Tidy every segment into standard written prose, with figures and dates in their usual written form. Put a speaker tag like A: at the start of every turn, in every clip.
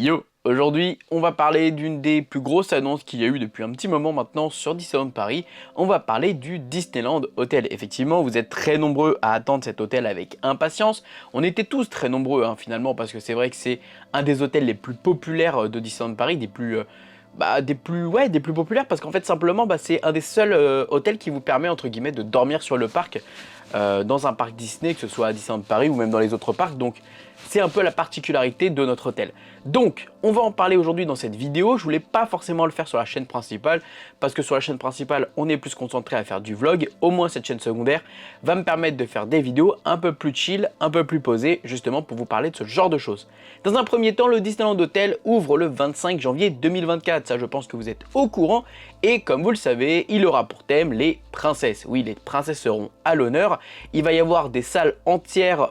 A: Yo, aujourd'hui on va parler d'une des plus grosses annonces qu'il y a eu depuis un petit moment maintenant sur Disneyland Paris. On va parler du Disneyland Hotel. Effectivement, vous êtes très nombreux à attendre cet hôtel avec impatience. On était tous très nombreux finalement, parce que c'est vrai que c'est un des hôtels les plus populaires de Disneyland Paris, des plus populaires, parce qu'en fait simplement c'est un des seuls hôtels qui vous permet entre guillemets de dormir sur le parc, dans un parc Disney, que ce soit à Disneyland Paris ou même dans les autres parcs. Donc c'est un peu la particularité de notre hôtel. Donc on va en parler aujourd'hui dans cette vidéo. Je voulais pas forcément le faire sur la chaîne principale, parce que sur la chaîne principale on est plus concentré à faire du vlog. Au moins cette chaîne secondaire va me permettre de faire des vidéos un peu plus chill, un peu plus posées, justement pour vous parler de ce genre de choses. Dans un premier temps, le Disneyland Hotel ouvre le 25 janvier 2024, ça je pense que vous êtes au courant, et comme vous le savez, il aura pour thème les princesses. Oui, les princesses seront à l'honneur. Il va y avoir des salles entières,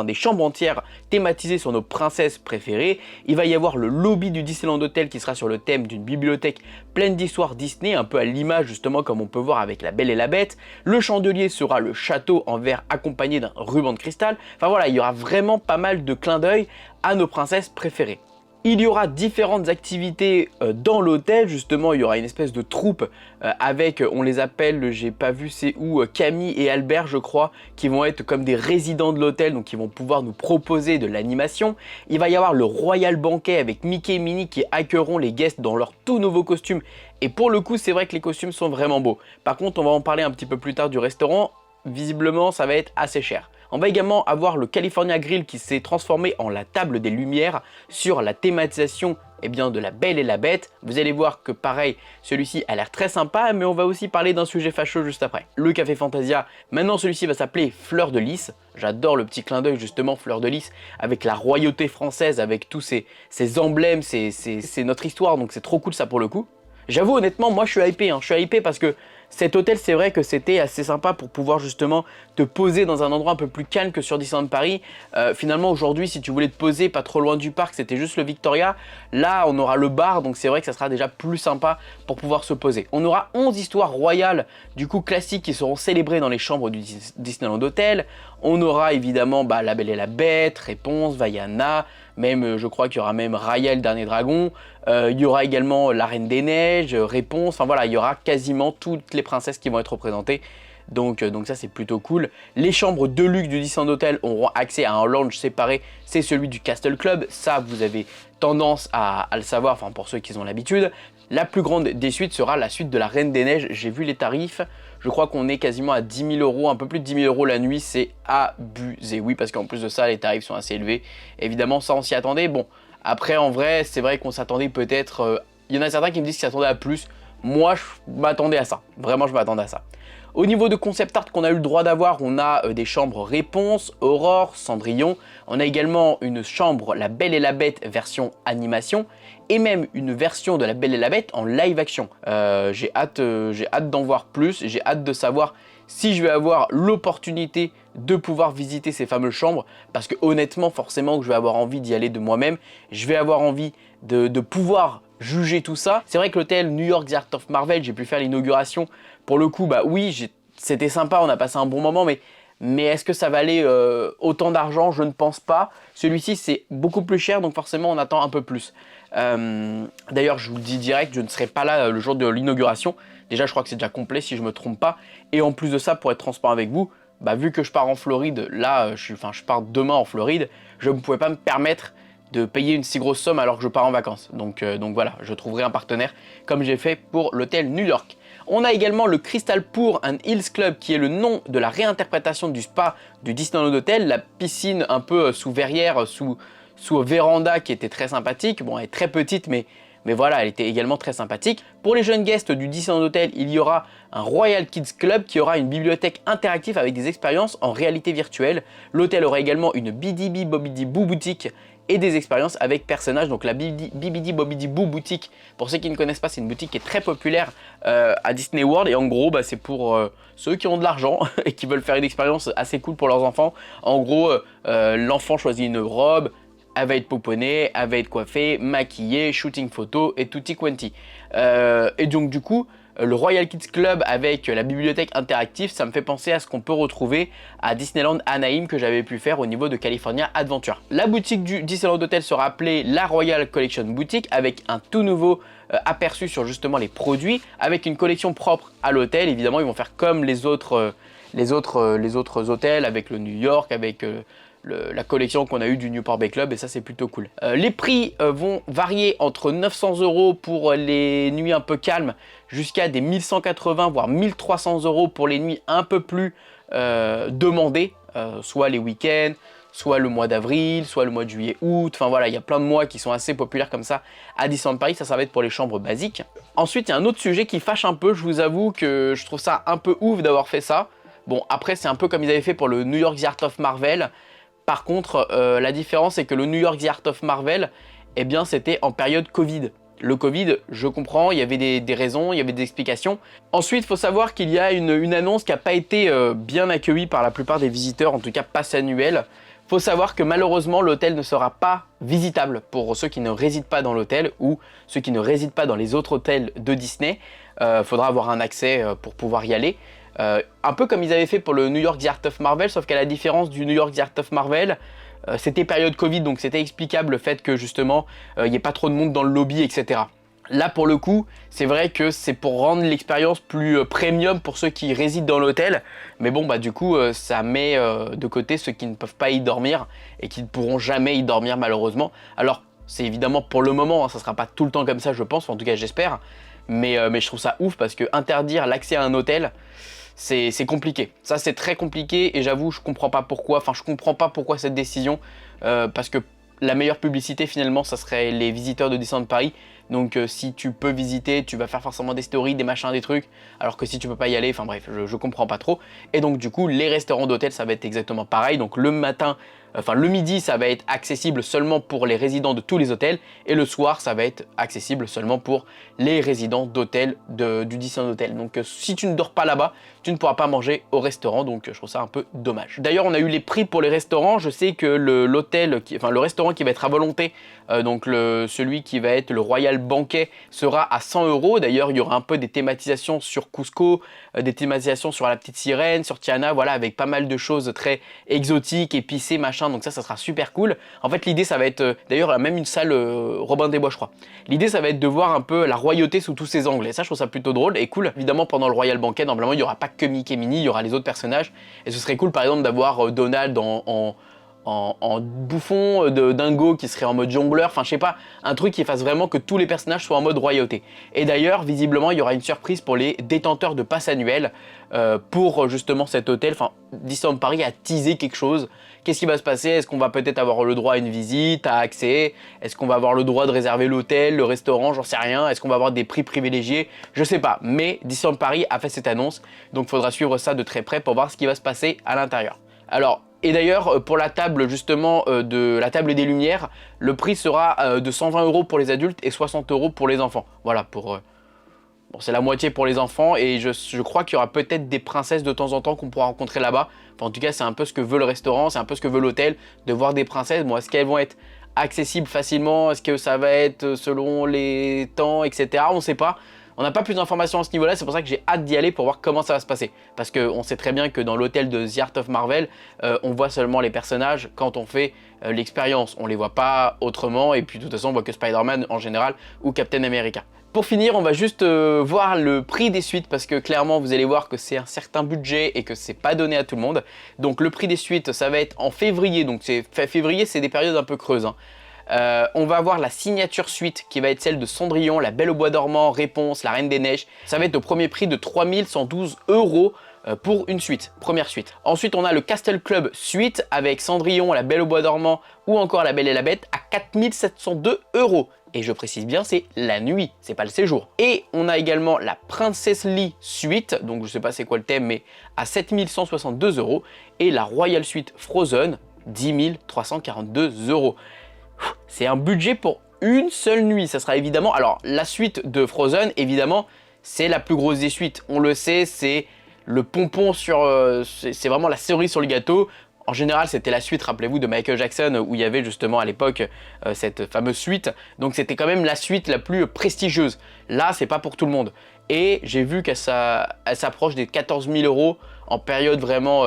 A: des chambres entières thématisées sur nos princesses préférées. Il va y avoir le lobby du Disneyland Hotel qui sera sur le thème d'une bibliothèque pleine d'histoires Disney, un peu à l'image justement comme on peut voir avec La Belle et la Bête. Le chandelier sera le château en verre accompagné d'un ruban de cristal. Enfin voilà, il y aura vraiment pas mal de clins d'œil à nos princesses préférées. Il y aura différentes activités dans l'hôtel, justement il y aura une espèce de troupe avec, on les appelle, j'ai pas vu c'est où, Camille et Albert je crois, qui vont être comme des résidents de l'hôtel, donc ils vont pouvoir nous proposer de l'animation. Il va y avoir le Royal Banquet avec Mickey et Minnie qui accueilleront les guests dans leurs tout nouveaux costumes. Et pour le coup c'est vrai que les costumes sont vraiment beaux. Par contre on va en parler un petit peu plus tard du restaurant, visiblement ça va être assez cher. On va également avoir le California Grill qui s'est transformé en la table des lumières sur la thématisation de La Belle et la Bête. Vous allez voir que pareil, celui-ci a l'air très sympa, mais on va aussi parler d'un sujet fâcheux juste après. Le Café Fantasia, maintenant celui-ci va s'appeler Fleur de Lys. J'adore le petit clin d'œil justement Fleur de Lys avec la royauté française, avec tous ces emblèmes, c'est notre histoire, donc c'est trop cool ça pour le coup. J'avoue honnêtement, moi je suis hypé, parce que cet hôtel, c'est vrai que c'était assez sympa pour pouvoir justement te poser dans un endroit un peu plus calme que sur Disneyland Paris. Finalement aujourd'hui, si tu voulais te poser pas trop loin du parc, c'était juste le Victoria. Là on aura le bar, donc c'est vrai que ça sera déjà plus sympa pour pouvoir se poser. On aura 11 histoires royales du coup classiques qui seront célébrées dans les chambres du Disneyland Hotel. On aura évidemment La Belle et la Bête, Réponse, Vaiana, même je crois qu'il y aura même Raya le Dernier Dragon. Il y aura également La Reine des Neiges, Réponse, enfin voilà, il y aura quasiment toutes les princesses qui vont être représentées. Donc ça c'est plutôt cool. Les chambres de luxe du Disneyland Hotel auront accès à un lounge séparé, c'est celui du Castle Club. Ça vous avez tendance à le savoir, enfin pour ceux qui ont l'habitude. La plus grande des suites sera la suite de La Reine des Neiges. J'ai vu les tarifs, je crois qu'on est quasiment à 10 000 €, un peu plus de 10 000 € la nuit, c'est abusé. Oui, parce qu'en plus de ça, les tarifs sont assez élevés. Évidemment, ça on s'y attendait. Bon, après en vrai, c'est vrai qu'on s'attendait peut-être... Il y en a certains qui me disent qu'ils s'attendaient à plus. Moi, je m'attendais à ça. Vraiment, je m'attendais à ça. Au niveau de concept art qu'on a eu le droit d'avoir, on a des chambres Réponse, Aurore, Cendrillon. On a également une chambre La Belle et la Bête version animation, et même une version de La Belle et la Bête en live action. J'ai hâte d'en voir plus, j'ai hâte de savoir si je vais avoir l'opportunité de pouvoir visiter ces fameuses chambres, parce que honnêtement, forcément que je vais avoir envie d'y aller de moi-même, je vais avoir envie de pouvoir juger tout ça. C'est vrai que l'hôtel New York The Art of Marvel, j'ai pu faire l'inauguration. Pour le coup, oui, c'était sympa, on a passé un bon moment, mais est-ce que ça valait autant d'argent? Je ne pense pas. Celui-ci, c'est beaucoup plus cher, donc forcément, on attend un peu plus. D'ailleurs, je vous le dis direct, je ne serai pas là le jour de l'inauguration. Déjà, je crois que c'est déjà complet, si je ne me trompe pas. Et en plus de ça, pour être transparent avec vous, vu que je pars en Floride, là, je pars demain en Floride, je ne pouvais pas me permettre de payer une si grosse somme alors que je pars en vacances. Donc voilà, je trouverai un partenaire comme j'ai fait pour l'hôtel New York. On a également le Crystal Pool and Hills Club, qui est le nom de la réinterprétation du spa du Disneyland Hotel, la piscine un peu sous verrière, sous véranda, qui était très sympathique. Bon, elle est très petite, mais voilà, elle était également très sympathique. Pour les jeunes guests du Disneyland Hotel, il y aura un Royal Kids Club qui aura une bibliothèque interactive avec des expériences en réalité virtuelle. L'hôtel aura également une Bidi Bobidi Boo boutique et des expériences avec personnages. Donc la Bibidi Bobidi Boo boutique, pour ceux qui ne connaissent pas, c'est une boutique qui est très populaire à Disney World, et en gros c'est pour ceux qui ont de l'argent et qui veulent faire une expérience assez cool pour leurs enfants. En gros, l'enfant choisit une robe, elle va être pouponnée, elle va être coiffée, maquillée, shooting photo et tutti quanti. Et donc du coup, le Royal Kids Club avec la bibliothèque interactive, ça me fait penser à ce qu'on peut retrouver à Disneyland Anaheim que j'avais pu faire au niveau de California Adventure. La boutique du Disneyland Hotel sera appelée la Royal Collection Boutique avec un tout nouveau aperçu sur justement les produits, avec une collection propre à l'hôtel. Évidemment, ils vont faire comme les autres hôtels avec le New York, avec la collection qu'on a eue du Newport Bay Club, et ça c'est plutôt cool. Les prix vont varier entre 900 € pour les nuits un peu calmes jusqu'à des 1180 voire 1300 € pour les nuits un peu plus demandées, soit les week-ends, soit le mois d'avril, soit le mois de juillet, août, enfin voilà, il y a plein de mois qui sont assez populaires comme ça à Disneyland Paris, ça va être pour les chambres basiques. Ensuite, il y a un autre sujet qui fâche un peu, je vous avoue que je trouve ça un peu ouf d'avoir fait ça. Bon, après, c'est un peu comme ils avaient fait pour le New York The Art of Marvel. Par contre, la différence, c'est que le New York The Art of Marvel, eh bien, c'était en période Covid. Le Covid, je comprends, il y avait des raisons, il y avait des explications. Ensuite, il faut savoir qu'il y a une annonce qui n'a pas été bien accueillie par la plupart des visiteurs, en tout cas pass annuel. Il faut savoir que malheureusement, l'hôtel ne sera pas visitable pour ceux qui ne résident pas dans l'hôtel ou ceux qui ne résident pas dans les autres hôtels de Disney. Il faudra avoir un accès pour pouvoir y aller. Un peu comme ils avaient fait pour le New York The Art of Marvel, sauf qu'à la différence du New York The Art of Marvel, c'était période Covid, donc c'était explicable le fait que justement, il n'y ait pas trop de monde dans le lobby, etc. Là, pour le coup, c'est vrai que c'est pour rendre l'expérience plus premium pour ceux qui résident dans l'hôtel. Mais bon, bah du coup, ça met de côté ceux qui ne peuvent pas y dormir et qui ne pourront jamais y dormir malheureusement. Alors, c'est évidemment pour le moment, hein, ça ne sera pas tout le temps comme ça, je pense, enfin, en tout cas j'espère. Mais je trouve ça ouf parce que interdire l'accès à un hôtel, c'est compliqué. Ça, c'est très compliqué et j'avoue, je comprends pas pourquoi. Enfin, je comprends pas pourquoi cette décision. Parce que la meilleure publicité, finalement, ça serait les visiteurs de Disneyland Paris. Donc, si tu peux visiter, tu vas faire forcément des stories, des machins, des trucs. Alors que si tu peux pas y aller, enfin bref, je comprends pas trop. Et donc, du coup, les restaurants d'hôtel, ça va être exactement pareil. Donc, le matin, enfin le midi, ça va être accessible seulement pour les résidents de tous les hôtels. Et le soir, ça va être accessible seulement pour les résidents d'hôtel du Disneyland Hotel. Donc, si tu ne dors pas là-bas, tu ne pourras pas manger au restaurant. Donc, je trouve ça un peu dommage. D'ailleurs, on a eu les prix pour les restaurants. Je sais que le restaurant qui va être à volonté, donc celui qui va être le Royal Banquet, sera à 100 €. D'ailleurs, il y aura un peu des thématisations sur Cusco, des thématisations sur la petite sirène, sur Tiana, voilà, avec pas mal de choses très exotiques, épicées, machin. Donc ça sera super cool. En fait, l'idée, ça va être, d'ailleurs, il y a même une salle Robin des Bois, je crois. L'idée, ça va être de voir un peu la royauté sous tous ses angles. Et ça, je trouve ça plutôt drôle et cool. Évidemment, pendant le Royal Banquet, normalement, il n'y aura pas que Mickey et Minnie, il y aura les autres personnages. Et ce serait cool, par exemple, d'avoir Donald en bouffon de dingo qui serait en mode jongleur, enfin je sais pas, un truc qui fasse vraiment que tous les personnages soient en mode royauté. Et d'ailleurs, visiblement, il y aura une surprise pour les détenteurs de pass annuel pour justement cet hôtel. Enfin, Disneyland Paris a teasé quelque chose. Qu'est-ce qui va se passer? Est-ce qu'on va peut-être avoir le droit à une visite, à accès? Est-ce qu'on va avoir le droit de réserver l'hôtel, le restaurant? J'en sais rien. Est-ce qu'on va avoir des prix privilégiés? Je sais pas. Mais Disneyland Paris a fait cette annonce, donc il faudra suivre ça de très près pour voir ce qui va se passer à l'intérieur. Alors, et d'ailleurs, pour la table justement de la table des lumières, le prix sera de 120 € pour les adultes et 60 € pour les enfants. Voilà, bon, c'est la moitié pour les enfants et je crois qu'il y aura peut-être des princesses de temps en temps qu'on pourra rencontrer là-bas. Enfin, en tout cas, c'est un peu ce que veut le restaurant, c'est un peu ce que veut l'hôtel, de voir des princesses. Bon, est-ce qu'elles vont être accessibles facilement? Est-ce que ça va être selon les temps, etc. On ne sait pas. On n'a pas plus d'informations à ce niveau-là, c'est pour ça que j'ai hâte d'y aller pour voir comment ça va se passer. Parce qu'on sait très bien que dans l'hôtel de The Art of Marvel, on voit seulement les personnages quand on fait l'expérience. On ne les voit pas autrement, et puis de toute façon, on voit que Spider-Man en général ou Captain America. Pour finir, on va juste voir le prix des suites, parce que clairement, vous allez voir que c'est un certain budget et que c'est pas donné à tout le monde. Donc le prix des suites, ça va être en février, donc février, c'est des périodes un peu creuses, hein. On va avoir la signature suite qui va être celle de Cendrillon, La Belle au Bois dormant, Réponse, La Reine des Neiges. Ça va être au premier prix de 3112 € pour une suite, première suite. Ensuite, on a le Castle Club suite avec Cendrillon, La Belle au Bois dormant ou encore La Belle et la Bête à 4702 €. Et je précise bien, c'est la nuit, c'est pas le séjour. Et on a également la Princess Lee suite, donc je sais pas c'est quoi le thème, mais à 7162 €. Et la Royal Suite Frozen, 10 342 €. C'est un budget pour une seule nuit, ça sera évidemment... Alors, la suite de Frozen, évidemment, c'est la plus grosse des suites. On le sait, c'est le pompon sur... c'est vraiment la cerise sur le gâteau. En général, c'était la suite, rappelez-vous, de Michael Jackson, où il y avait justement à l'époque cette fameuse suite. Donc, c'était quand même la suite la plus prestigieuse. Là, c'est pas pour tout le monde. et j'ai vu qu'elle s'approche des 14 000 € en période vraiment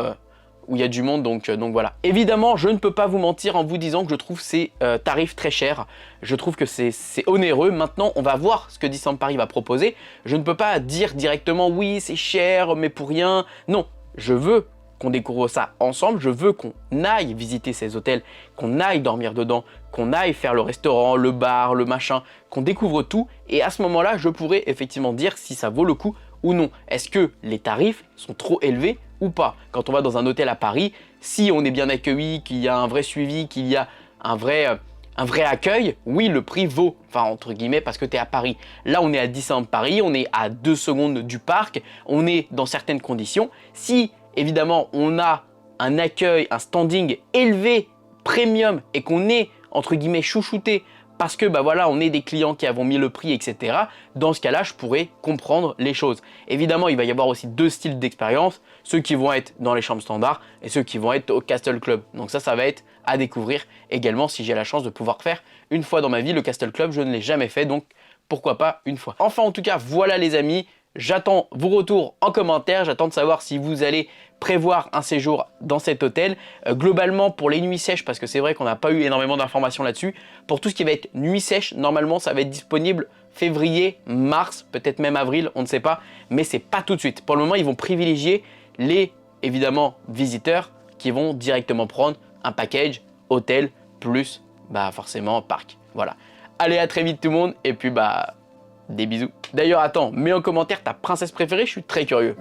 A: où il y a du monde, donc voilà. Évidemment, je ne peux pas vous mentir en vous disant que je trouve ces tarifs très chers. Je trouve que c'est onéreux. Maintenant, on va voir ce que Disneyland Paris va proposer. Je ne peux pas dire directement oui, c'est cher, mais pour rien. Non, je veux qu'on découvre ça ensemble. Je veux qu'on aille visiter ces hôtels, qu'on aille dormir dedans, qu'on aille faire le restaurant, le bar, le machin, qu'on découvre tout. Et à ce moment-là, je pourrais effectivement dire si ça vaut le coup ou non. Est-ce que les tarifs sont trop élevés ou pas? Quand on va dans un hôtel à Paris, si on est bien accueilli, qu'il y a un vrai suivi, qu'il y a un vrai accueil, oui, le prix vaut, enfin entre guillemets, parce que tu es à Paris. Là, on est à Disneyland Paris, on est à 2 secondes du parc, on est dans certaines conditions. Si, évidemment, on a un accueil, un standing élevé, premium, et qu'on est, entre guillemets, chouchouté, parce que bah voilà, on est des clients qui avons mis le prix, etc. Dans ce cas-là, je pourrais comprendre les choses. Évidemment, il va y avoir aussi deux styles d'expérience, ceux qui vont être dans les chambres standards et ceux qui vont être au Castle Club. Donc ça va être à découvrir également si j'ai la chance de pouvoir faire une fois dans ma vie. Le Castle Club, je ne l'ai jamais fait, donc pourquoi pas une fois. Enfin, en tout cas, voilà les amis. J'attends vos retours en commentaire, j'attends de savoir si vous allez prévoir un séjour dans cet hôtel. Globalement, pour les nuits sèches, parce que c'est vrai qu'on n'a pas eu énormément d'informations là-dessus, pour tout ce qui va être nuit sèche, normalement, ça va être disponible février, mars, peut-être même avril, on ne sait pas, mais c'est pas tout de suite. Pour le moment, ils vont privilégier les, évidemment, visiteurs qui vont directement prendre un package hôtel plus, bah forcément, parc. Voilà. Allez, à très vite tout le monde, et puis bah... des bisous. D'ailleurs, attends, mets en commentaire ta princesse préférée, je suis très curieux.